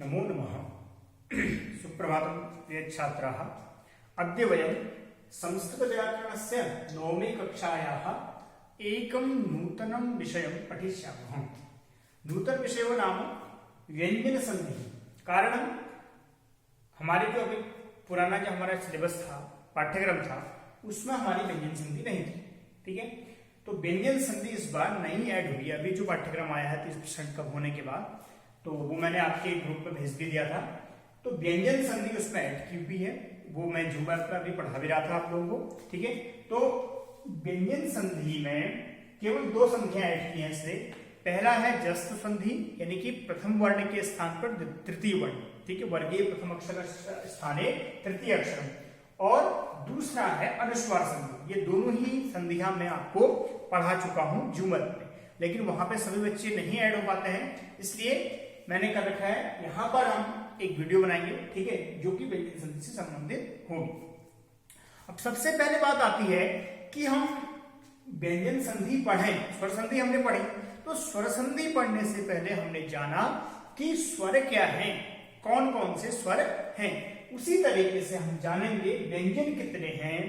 नमो नमः। सुप्रभातं प्रिय छात्राः। अद्य वयं संस्कृतव्याकरणस्य नवमी कक्षायाः एकं नूतनं विषयं पठिष्यामः। नूतन विषयो नाम व्यंजन संधि। कारण हमारे जो अभी पुराना जो हमारा सिलेबस था, पाठ्यक्रम था, उसमें हमारी व्यंजन संधि नहीं थी। ठीक है, तो व्यंजन संधि इस बार नई ऐड हुई है। अभी जो पाठ्यक्रम आया है 30% कम होने के बाद, तो वो मैंने आपके ग्रुप पे भेज भी दिया था। तो व्यंजन संधि उसमें ऐड की हुई है, वो मैं जूम ऐप पर अभी पढ़ा भी रहा था आप लोगों को। ठीक है, तो व्यंजन संधि में केवल दो संधियां ऐड की हैं इसने। पहला है जस्व संधि, यानी कि प्रथम वर्ण के स्थान पर तृतीय वर्ण। ठीक है, वर्गीय प्रथम अक्षर स्थाने तृतीय अक्षर। और दूसरा है अनुस्वार संधि। ये दोनों ही संधियां मैं आपको पढ़ा चुका हूं जूम ऐप में, लेकिन वहां पे सभी बच्चे नहीं ऐड हो पाते हैं, इसलिए मैंने कर रखा है यहां पर हम एक वीडियो बनाएंगे। ठीक है, जो कि व्यंजन संधि से संबंधित होगी। अब सबसे पहले बात आती है कि हम व्यंजन संधि पढ़ें। स्वर संधि हमने पढ़ी, तो स्वर संधि पढ़ने से पहले हमने जाना कि स्वर क्या है, कौन कौन से स्वर हैं। उसी तरीके से हम जानेंगे व्यंजन कितने हैं,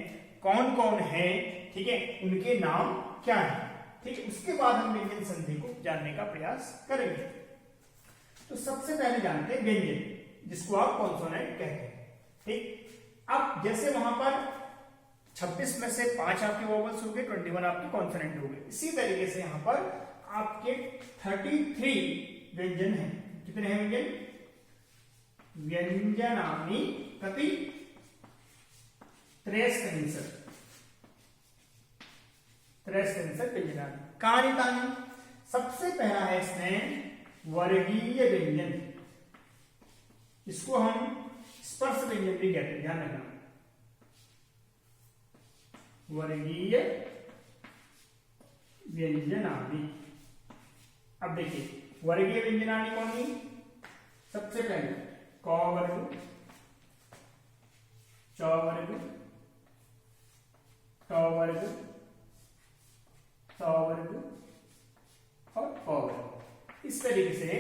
कौन कौन है, ठीक है, उनके नाम क्या है। ठीक है, उसके बाद हम व्यंजन संधि को जानने का प्रयास करेंगे। तो सबसे पहले जानते हैं व्यंजन, जिसको आप कॉन्सोनेंट कहते हैं। ठीक, अब जैसे वहां पर 26 में से 5 आपके वोवल्स हो गए, 21 आपके कॉन्सोनेंट हो गए। इसी तरीके से यहां पर आपके 33 व्यंजन हैं। कितने हैं व्यंजन? व्यंजनानि कति? 63 व्यंजनानि। कानि तानि? सबसे पहला है इसमें वर्गीय व्यंजन, इसको हम स्पर्श व्यंजन भी कहते हैं, ध्यान रखना। वर्गीय व्यंजनानि। अब देखिए वर्गीय व्यंजनानि कौन सी? सबसे पहले क वर्ग, च वर्ग, ट वर्ग, स वर्ग और प वर्ग। इस तरीके से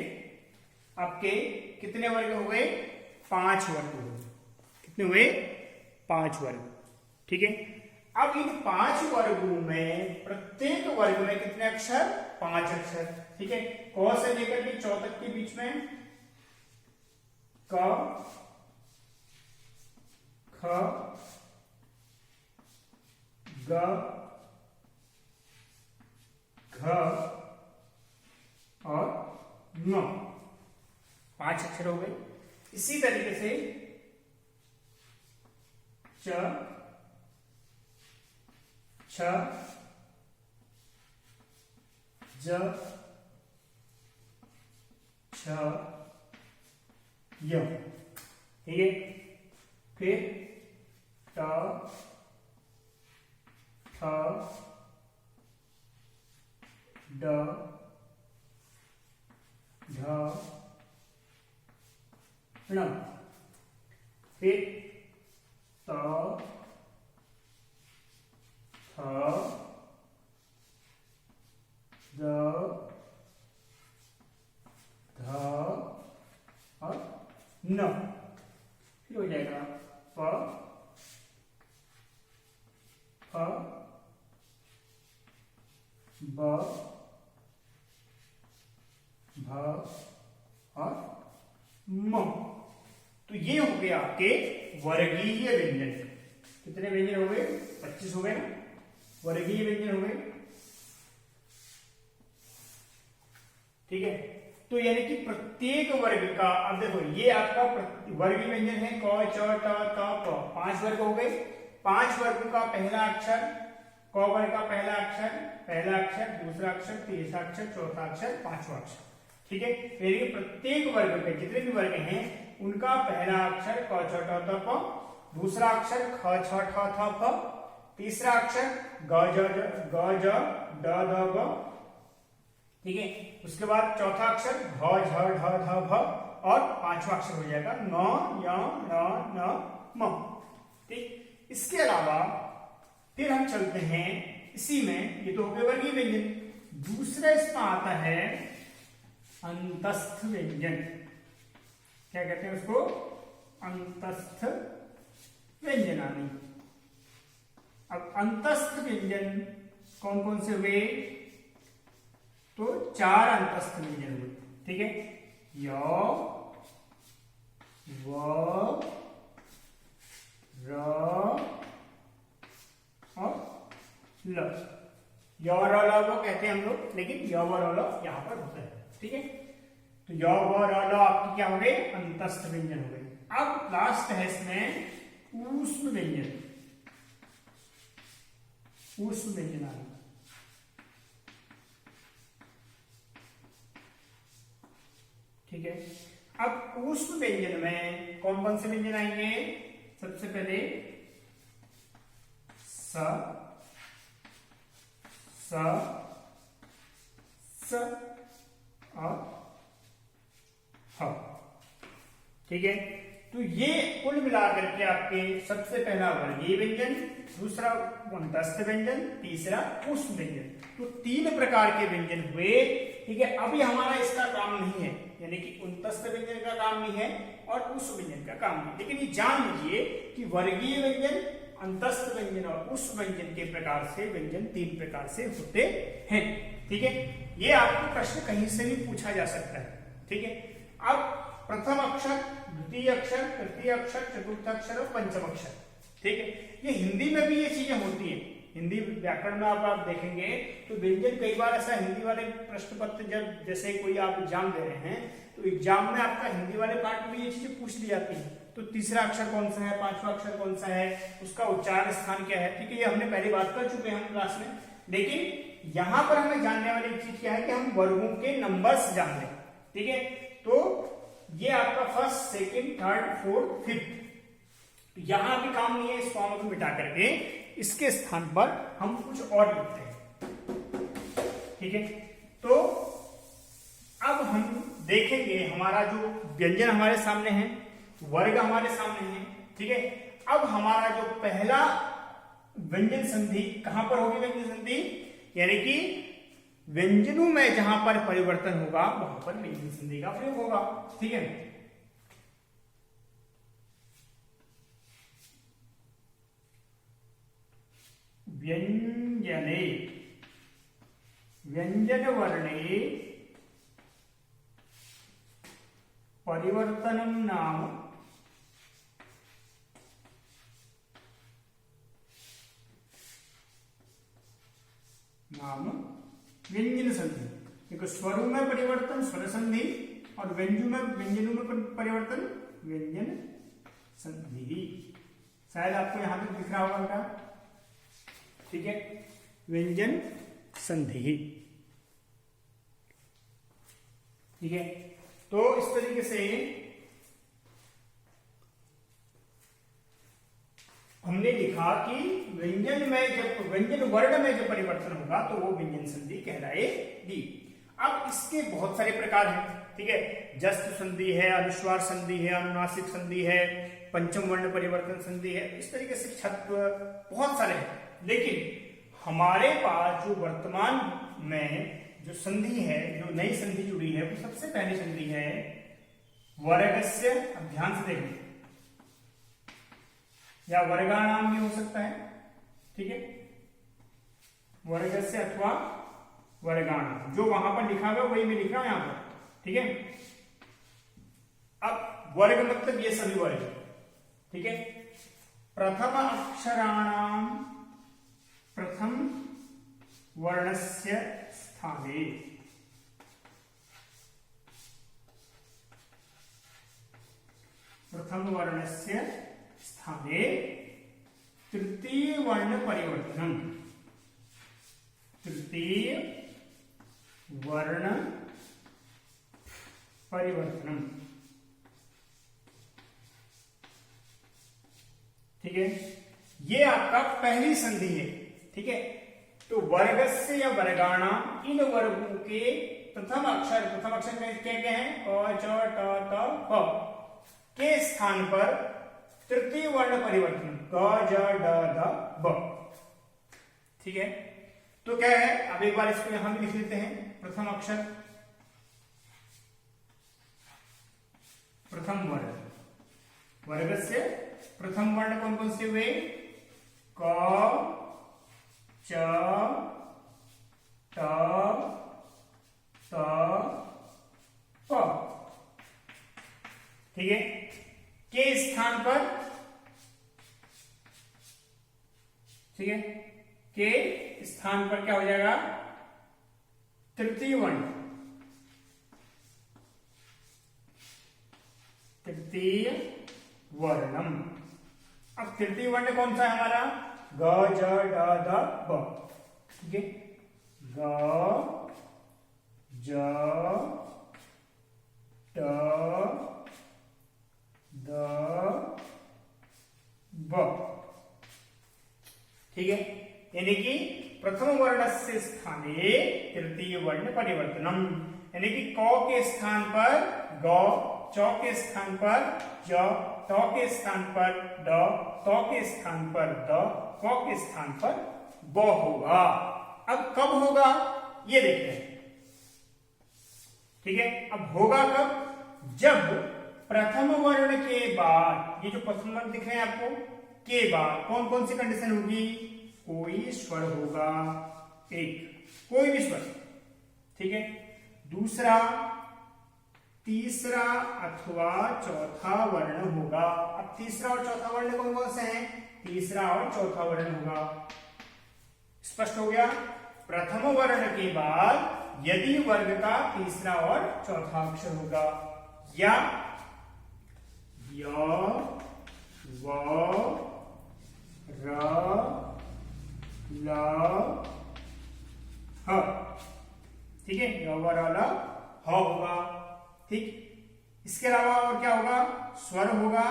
आपके कितने वर्ग हो गए? 5 वर्ग हो गए। कितने हुए? 5 वर्ग। ठीक है, अब इन 5 वर्गों में प्रत्येक वर्ग में कितने अक्षर? 5 अक्षर। ठीक है, क से लेकर के च तक के बीच में क, ख, ग, घ और न। 5 अक्षर हो गए। इसी तरीके से च, छ, ज, छ, य। ठीक है, फिर ट, ठ, ड, ढ, ण। फिर त, थ, द, ध और न। फिर हो जाएगा प, फ, ब, भ और म। तो ये हो गए आपके वर्गीय व्यंजन। कितने व्यंजन हो गए? 25 हो गए ना, वर्गीय व्यंजन हो गए। ठीक है, तो यानी कि प्रत्येक वर्ग का, अब देखो ये आपका वर्गीय व्यंजन है क, च, ट, त, प। 5 वर्ग हो गए। 5 वर्ग का पहला अक्षर, क वर्ग का पहला अक्षर, दूसरा अक्षर, तीसरा अक्षर, चौथा अक्षर, पांचवा अक्षर। ठीक है, यानी कि प्रत्येक वर्ग के जितने भी वर्ग हैं उनका पहला अक्षर क, छ, ट, त, प, दूसरा अक्षर ख, छ, ठ, थ, फ, तीसरा अक्षर ग, ज, ड, द, ब। ठीक है, उसके बाद चौथा अक्षर भ, झ, ढ, ध, भ और पांचवा अक्षर हो जाएगा न, य, न, म। ठीक, इसके अलावा फिर हम चलते हैं इसी में, ये तो हो गए वर्गीय व्यंजन। दूसरा इसमें आता है अंतस्थ व्यंजन। क्या कहते हैं उसको, अंतस्थ व्यंजनानि। अब अंतस्थ व्यंजन कौन कौन से हुए, तो 4 अंतस्थ व्यंजन हुए, ठीक है। य, व, र और ल। य र ल वो कहते हैं हम लोग, लेकिन य व र ल यहाँ पर होता है, ठीक है। तो य व र ल आपकी क्या हो गए, अंतस्थ व्यंजन हो गए। अब लास्ट है इसमें ऊष्म व्यंजन, ऊष्म व्यंजन आएगा, ठीक है। अब ऊष्म व्यंजन में कौन कौन से व्यंजन आएंगे, सबसे पहले स, स, स और ह, ठीक है। तो ये कुल मिलाकर के आपके सबसे पहला वर्गीय व्यंजन, दूसरा अंतस्थ व्यंजन, तीसरा ऊष्म व्यंजन। तो 3 प्रकार के व्यंजन हुए, ठीक है। अभी हमारा इसका काम नहीं है, यानी कि अंतस्थ व्यंजन का काम नहीं है और ऊष्म व्यंजन का काम नहीं, लेकिन ये जान लीजिए कि वर्गीय व्यंजन, अंतस्थ व्यंजन और ऊष्म व्यंजन के प्रकार से व्यंजन 3 प्रकार से होते हैं, ठीक है। ये आपको प्रश्न कहीं से भी पूछा जा सकता है, ठीक है। अब प्रथम अक्षर, द्वितीय अक्षर, तृतीय अक्षर, चतुर्थ अक्षर और पंचम अक्षर, ठीक है। ये हिंदी में भी ये चीजें होती है, हिंदी व्याकरण में आप देखेंगे तो व्यंजन कई बार ऐसा हिंदी वाले प्रश्न पत्र, जब जैसे कोई आप एग्जाम दे रहे हैं तो एग्जाम में आपका हिंदी वाले पार्ट में ये चीजें पूछ ली जाती है। तो तीसरा अक्षर कौन सा है, पांचवा अक्षर कौन सा है, उसका उच्चारण स्थान क्या है, ठीक है। ये हमने पहली बात कर चुके हैं हम क्लास में, लेकिन यहां पर हमें जानने वाली चीज क्या है कि हम वर्गों के नंबर्स जान लें, ठीक है। तो ये आपका first, second, third, fourth, fifth, यहां भी काम नहीं है, इस फॉर्म को मिटा करके इसके स्थान पर हम कुछ और लिखते हैं, ठीक है। तो अब हम देखेंगे हमारा जो व्यंजन हमारे सामने है, वर्ग हमारे सामने है, ठीक है। अब हमारा जो पहला व्यंजन संधि कहां पर होगी, व्यंजन संधि यानी कि व्यंजनों में जहां पर परिवर्तन होगा वहां पर व्यंजन संधि का प्रयोग होगा, ठीक है। व्यंजने, व्यंजन वर्णे परिवर्तनम नाम व्यंजन संधि। देखो, स्वरों में परिवर्तन स्वर संधि और व्यंजनों में परिवर्तन व्यंजन संधि। शायद आपको यहां तक दिख रहा होगा, ठीक है, व्यंजन संधि, ठीक है। तो इस तरीके से हमने लिखा कि व्यंजन में जब व्यंजन वर्ण में जब परिवर्तन होगा तो वो व्यंजन संधि कहलाएगी। अब इसके बहुत सारे प्रकार हैं, ठीक है। जस्त संधि है, अनुस्वार संधि है, अनुनासिक संधि है, पंचम वर्ण परिवर्तन संधि है, इस तरीके से छत्व बहुत सारे हैं। लेकिन हमारे पास जो वर्तमान में जो संधि है, जो नई संधि जुड़ी है, वो सबसे पहली संधि है वर्गस्य। अब ध्यान से देखिए, या वर्गाणाम भी हो सकता है, ठीक है, वर्गस्य अथवा वर्गाणाम, जो वहां पर लिखा हुआ वही मैं लिख रहा हूं यहां पर, ठीक है। अब वर्ग मतलब ये सभी वर्ग, ठीक है। प्रथम अक्षराणाम प्रथम वर्णस्य स्थाने, प्रथम वर्णस्य स्थाने तृतीय वर्ण परिवर्तनम, तृतीय वर्ण परिवर्तनम, ठीक है। ये आपका पहली संधि है, ठीक है। तो वर्गस्य या वर्गाणा, इन वर्गों के प्रथम अक्षर क्या क्या है, क च ट त प के स्थान पर तृतीय वर्ण परिवर्तन, क ज ड ध ब, ठीक है। तो क्या है, अब एक बार इसको यहां भी लिख लेते हैं। प्रथम अक्षर, प्रथम वर्ण, वर्गस्य प्रथम वर्ण कौन कौन से हुए? क, च, ट, त, प। ठीक है, के स्थान पर, ठीक है, के स्थान पर क्या हो जाएगा? तृतीय वर्ण, तृतीय वर्णम। अब तृतीय वर्ण कौन सा है हमारा? ग, ज, ड, द, ब। ठीक है, ग, ज, ट, द, ब। ठीक है, यानी कि प्रथम वर्ण से स्थाने तृतीय वर्ण परिवर्तनम, यानी कि क के स्थान पर ग, च के स्थान पर ज, ट के स्थान पर ड, त के स्थान पर द, प के स्थान पर ब होगा। अब कब होगा ये देखते हैं। ठीक है, अब होगा कब? जब प्रथम वर्ण के बाद, ये जो प्रथम वर्ण दिख रहे हैं आपको, के बाद कौन कौन सी कंडीशन होगी? कोई स्वर होगा, एक, कोई भी स्वर। ठीक है, दूसरा, तीसरा अथवा चौथा वर्ण होगा। अब तीसरा और चौथा वर्ण कौन कौन से हैं? तीसरा और चौथा वर्ण होगा। स्पष्ट हो गया? प्रथम वर्ण के बाद यदि वर्ग का तीसरा और चौथा अक्षर होगा, या य, व, र, ल, ह। ठीक है, य, व, र, ल, ह होगा। ठीक, इसके अलावा और क्या होगा? स्वर होगा,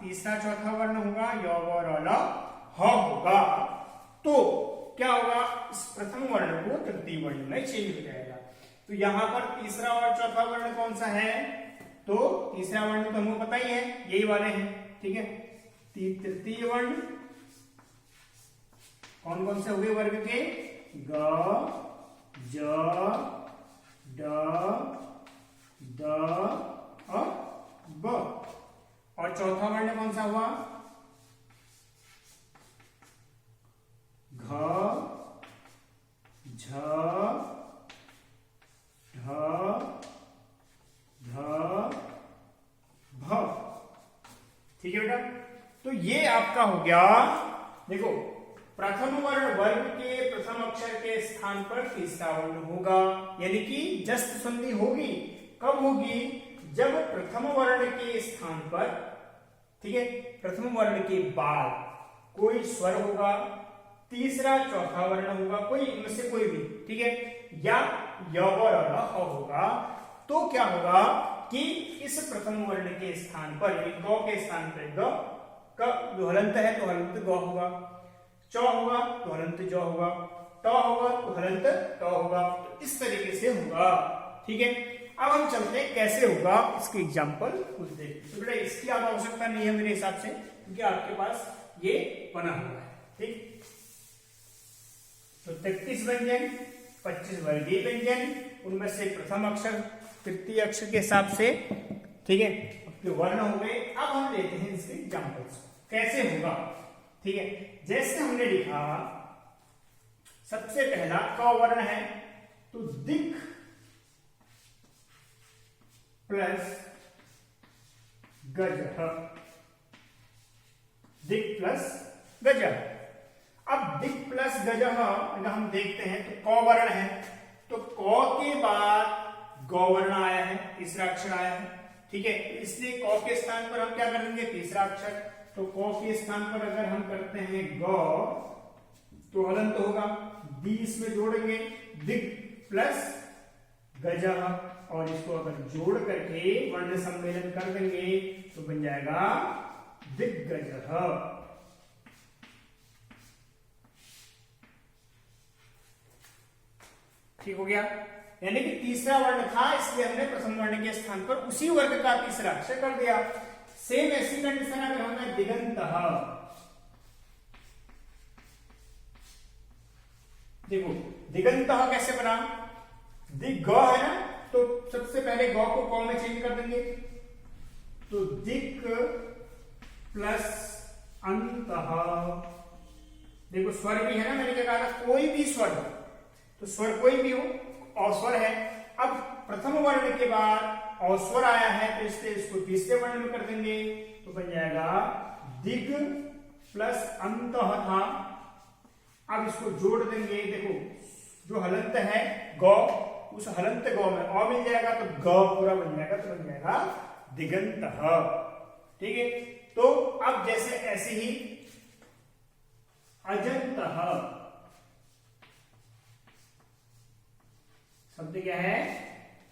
तीसरा चौथा वर्ण होगा, य, व, र, ल, ह होगा। तो क्या होगा? इस प्रथम वर्ण को तृतीय वर्ण में चेंज हो जाएगा। तो यहां पर तीसरा और चौथा वर्ण कौन सा है? तो तीसरा वर्ण तो हमको पता ही है, यही वाले हैं। ठीक है, तृतीय वर्ण कौन कौन से हुए वर्ग के? ग, ज, ड, द और ब। और चौथा वर्ण कौन सा हुआ? घ, झ, ढ, ध, भ। ठीक है बेटा, तो ये आपका हो गया। देखो, प्रथम वर्ण वर्ग के प्रथम अक्षर के स्थान पर तीसरा वर्ण होगा, यानी कि जस्त संधि होगी। कब होगी? जब प्रथम वर्ण के स्थान पर, ठीक है, प्रथम वर्ण के बाद कोई स्वर होगा, तीसरा चौथा वर्ण होगा, कोई इनमें से कोई भी, ठीक है, या य, व, र, ल, ह होगा। तो क्या होगा कि इस प्रथम वर्ण के स्थान पर, ग के स्थान पर ग का जो हलंत है तो हलंत ग होगा, च होगा तो हलंत ज होगा, ट होगा तो हलंत ट होगा। तो इस तरीके से होगा। ठीक है, अब हम चलते हैं कैसे होगा, इसके एग्जांपल कुछ देखते। तो बेटा इसकी अब आवश्यकता नहीं है मेरे हिसाब से, क्योंकि आपके पास ये बना हुआ है। ठीक, तो 33 व्यंजन, 25 वर्गीय व्यंजन, उनमें से प्रथम अक्षर तृतीय अक्षर के हिसाब से, ठीक है, जो वर्ण हो गए। अब हम लेते हैं इसके एग्जांपल्स, कैसे होगा। ठीक है, जैसे हमने लिखा, सबसे पहला क वर्ण है, तो दिक प्लस गज, दिक प्लस गज। अब दिक प्लस गज अगर हम देखते हैं तो क वर्ण है, तो क के बाद ग वर्ण आया है, तीसरा अक्षर आया है। ठीक है, इसलिए क के स्थान पर हम क्या करेंगे? तीसरा अक्षर। तो क के स्थान पर अगर हम करते हैं ग, तो हलंत होगा, दी इसमें जोड़ेंगे, दिक प्लस गज, और इसको अगर जोड़ करके वर्ण सम्मेलन कर देंगे तो बन जाएगा दिग्गज। ठीक हो गया, यानी कि तीसरा वर्ण था, इसलिए हमने प्रथम वर्ण के स्थान पर उसी वर्ग का तीसरा अक्षर कर दिया। सेम ऐसी कंडीशन अगर हमें दिगंतः, देखो दिगंतः कैसे बना? दिग ग है ना, तो सबसे पहले ग को क में चेंज कर देंगे, तो दिक् प्लस अंतः। देखो स्वर भी है ना, मैंने क्या कहा था, कोई भी स्वर, तो स्वर कोई भी हो, औस्वर है। अब प्रथम वर्ण के बाद औस्वर आया है, तो इसलिए इसको तीसरे वर्ण में कर देंगे, तो बन जाएगा दिग् प्लस अंतः था। अब इसको जोड़ देंगे, देखो जो हलंत है गौ, उस हलंत गौ में अ मिल जाएगा, तो ग पूरा बन जाएगा, तो बन जाएगा दिगंतः। ठीक है, तो अब जैसे ऐसे ही अजंतः शब्द क्या है,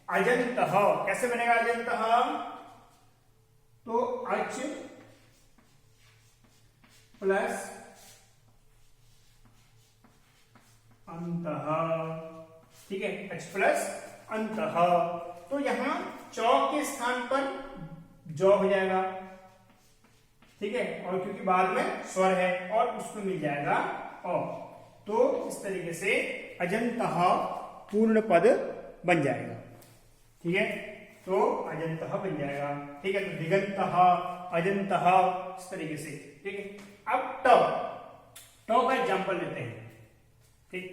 अजंतः। कैसे बनेगा अजंतः, तो अच प्लस अंतः। ठीक है, अच प्लस अंतः, तो यहां चौ के स्थान पर जौ हो जाएगा। ठीक है, और क्योंकि बाद में स्वर है और उसको मिल जाएगा अ, तो इस तरीके से अजंतः पूर्ण पद बन जाएगा। ठीक है, तो अजंतः बन जाएगा। ठीक है, तो दिगंतः, अजंतः, इस तरीके से। ठीक है, अब टॉ का एग्जाम्पल लेते हैं। ठीक,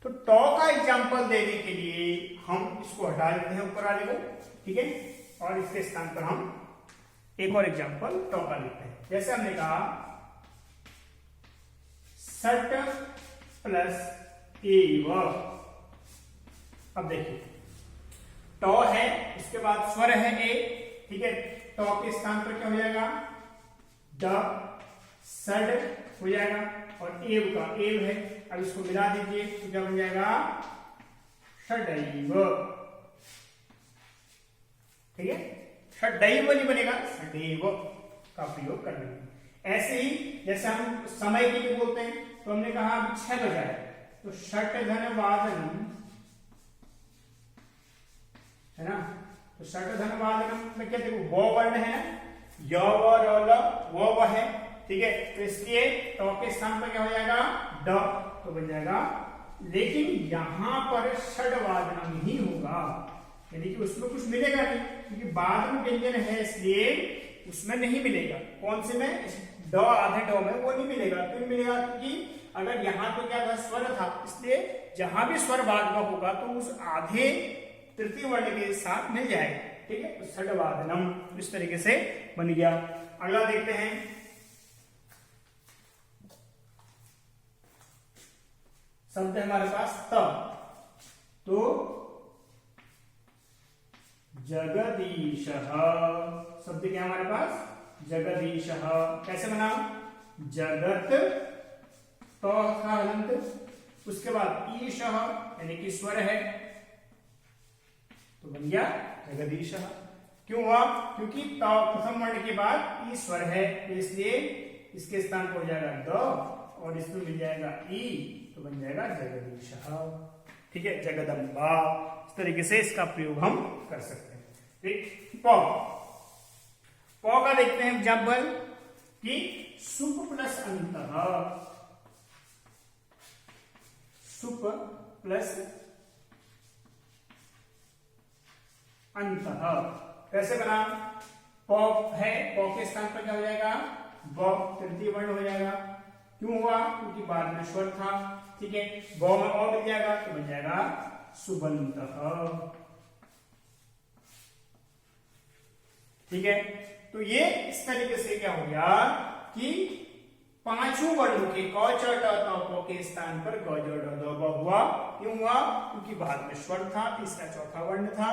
तो टॉ का एग्जाम्पल देने के लिए हम इसको हटा देते हैं ऊपर वाले को। ठीक है, और इसके स्थान पर हम एक और एग्जाम्पल टॉ का लेते हैं। जैसे हमने कहा सट प्लस एव। अब देखिए टॉ है, उसके बाद स्वर है ए। ठीक है, टॉ के स्थान पर क्या हो जाएगा, ड, सड हो जाएगा, और एव का एव है। अब इसको मिला दीजिए, तो क्या बन जाएगा, षडैव। ठीक है, षडैव नहीं बनेगा, षडैव का प्रयोग कर लेंगे। ऐसे ही जैसे हम समय के लिए बोलते हैं, तो हमने कहा अभी 6 बजा है, तो षट धन वादनम, है ना, तो षट धन वादनम में क्या, देखो वो वर्ण है, य व र ल वो व है। ठीक है, तो इसलिए टॉ के स्थान पर क्या हो जाएगा, ड, तो बन जाएगा। लेकिन यहां पर षडवादनम ही होगा, यानी कि उसमें कुछ मिलेगा नहीं, क्योंकि बाद में व्यंजन है, इसलिए उसमें नहीं मिलेगा। कौन से में, ड, आधे ड में वो नहीं मिलेगा। क्यों मिलेगा, क्योंकि अगर यहाँ तो क्या था, स्वर था, इसलिए जहां भी स्वर बाद में होगा तो उस आधे तृतीय वर्ण के साथ मिल जाएगा। ठीक है, तो षडवादनम इस तरीके से बन गया। अगला देखते हैं, शब्द है हमारे पास त, तो जगदीशः। शब्द क्या है हमारे पास, जगदीशः। कैसे बना, जगत तो था हलंत, उसके बाद ईशः यानी कि स्वर है, तो बन गया जगदीशः। क्यों हुआ, क्योंकि त प्रथम वर्ण के बाद ई स्वर है, तो इसलिए इसके स्थान पर हो जाएगा द, और इसमें मिल जाएगा ई, तो बन जाएगा जगदीशः। ठीक है, जगदम्बा, इस तरीके से इसका प्रयोग हम कर सकते हैं। ठीक, प का देखते हैं एग्जाम्पल कि सुप प्लस अंतः, सुप प्लस अंतः कैसे बना, प है, प के स्थान पर क्या हो जाएगा, ब, तृतीय वर्ण हो जाएगा। क्यों हुआ, क्योंकि बाद में स्वर था। ठीक है, ब में अ मिल जाएगा, तो बन जाएगा सुबंतः। ठीक है, तो ये इस तरीके से क्या हो गया कि पांचों वर्णों के क च ट त प के स्थान पर ग ज ड द ब हुआ। क्यों हुआ, क्योंकि बाद में स्वर था, तीसरा चौथा वर्ण था,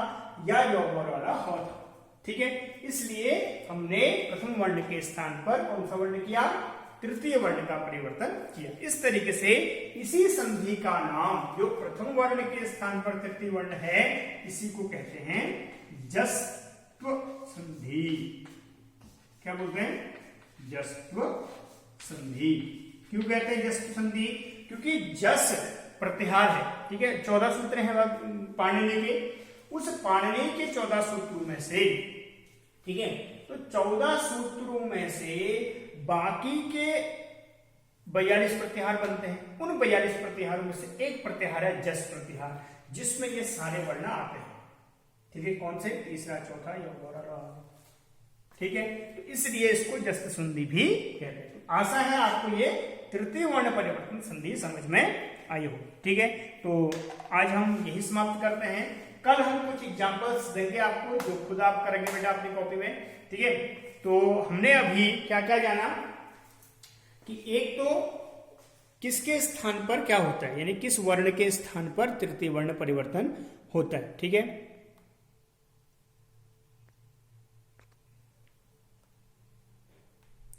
या य व र ल ह था। ठीक है, इसलिए हमने प्रथम वर्ण के स्थान पर कौन सा वर्ण किया, तृतीय वर्ण का परिवर्तन किया। इस तरीके से इसी संधि का नाम, जो प्रथम वर्ण के स्थान पर तृतीय वर्ण है, इसी को कहते हैं जस्त्व संधि। क्या बोलते हैं, जस्त्व संधि। क्यों कहते हैं जस्त्व संधि, क्योंकि जस प्रत्याहार है। ठीक है, 14 सूत्र हैं पाणिनि के, उस पाणिनि के 14 सूत्रों में से, ठीक है, तो 14 सूत्रों में से बाकी के 42 प्रत्याहार बनते हैं। उन 42 प्रत्याहारों में से एक प्रत्याहार है जस प्रत्याहार, जिसमें ये सारे वर्ण आते हैं। ठीक है, कौन से, तीसरा चौथा या ठीक है, तो इसलिए इसको जस्त संधि भी कहते हैं। तो आशा है आपको ये तृतीय वर्ण परिवर्तन संधि समझ में आई हो। ठीक है, तो आज हम यही समाप्त करते हैं। कल हम कुछ एग्जांपल्स देंगे आपको, जो खुद आप करेंगे बेटा अपनी कॉपी में। ठीक है, तो हमने अभी क्या क्या जाना कि एक तो किसके स्थान पर क्या होता है, यानी किस वर्ण के स्थान पर तृतीय वर्ण परिवर्तन होता है। ठीक है,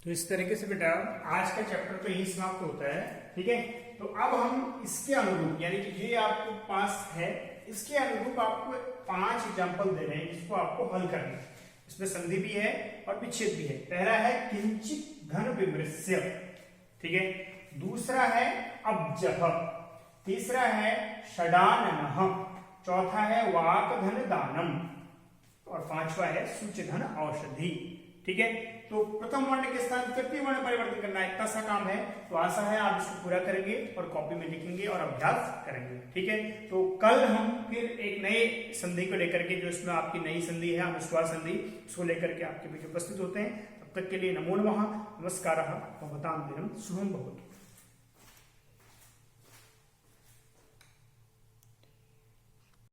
तो इस तरीके से बेटा आज का चैप्टर तो यही समाप्त होता है। ठीक है, तो अब हम इसके अनुरूप, यानी कि ये आपको पास है, इसके अनुरूप आपको 5 एग्जांपल दे रहे हैं जिसको आपको हल करना है। इसमें संधि भी है और विच्छेद भी है। पहला है किंचित धन विमृश्य, ठीक है, दूसरा है अब्जः, तीसरा है षडाननः, चौथा है वाक धन दानम और पांचवा है सूच धन औषधि। ठीक है, तो प्रथम वर्ण के स्थान तृतीय वर्ण परिवर्तन करना इतना सा काम है। तो आशा है आप इसको पूरा करेंगे और कॉपी में लिखेंगे और अभ्यास करेंगे। ठीक है, तो कल हम फिर एक नए संधि को लेकर के, जो इसमें आपकी नई संधि है अनुस्वार संधि, उसको लेकर के आपके बीच उपस्थित होते हैं। तब तक के लिए नमो नमः, नमस्कारः, भवतां दिनं शुभं भवतु।